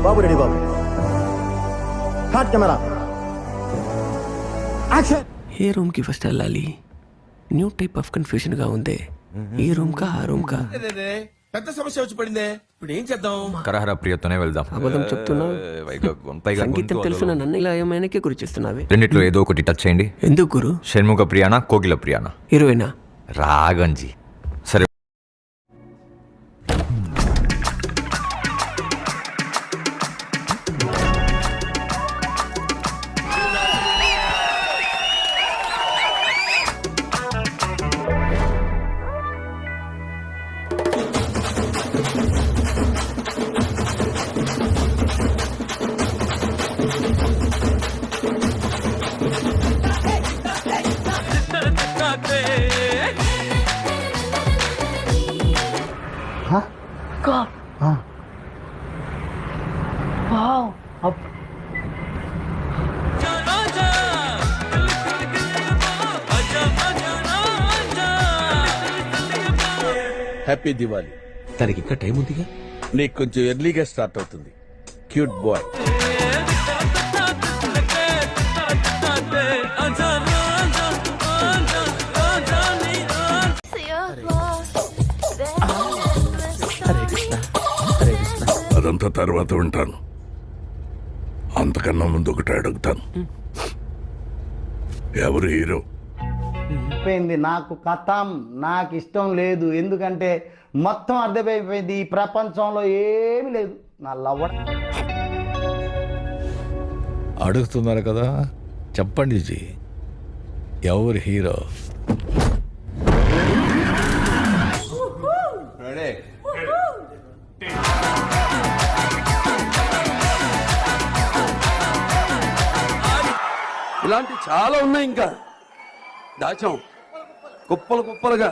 బాబు ready బాబు. Hot camera action. ఏ room కి ఫస్ట్ వెళ్ళాలి? న్యూ టైప్ ఆఫ్ కన్ఫ్యూజన్ గా ఉంది. ఈ రూమ్ కా ఆ రూమ్ కా? పెద్ద సమస్య వచ్చి పడిందే, ఇప్పుడు ఏం చేద్దాం? కరహర ప్రియతోనే వెళ్దాం. అబద్ధం చెప్తున్నా. సంగీతం తెలుసు నన్ను ఇలా ఏమైనాకే గురి చేస్తున్నావే. రెండిట్లో ఏదో ఒకటి టచ్ చేయండి. ఎందుకు గురు? షణ్ముఖ ప్రియానా, కోకిల ప్రియానా? హీరోయినా? రాగంజీ. సరే, హ్యాపీ దివాలి. తనకి ఇంకా టైం ఉందిగా. నీకు కొంచెం ఎర్లీగా స్టార్ట్ అవుతుంది. Cute boy. అదంతా తర్వాత వింటాను. అంతకన్నా ముందు ఒకటి అడుగుతాను. ఎవరు హీరో? అయిపోయింది నాకు కథం. నాకు ఇష్టం లేదు, ఎందుకంటే మొత్తం అర్థమైపోయింది. ఈ ప్రపంచంలో ఏమీ లేదు. నా లవ్వ అడుగుతున్నారు కదా, చెప్పండి జీ, ఎవరు హీరో? ఇలాంటి చాలా ఉన్నాయి, ఇంకా దాచాం కుప్పలు కుప్పలుగా.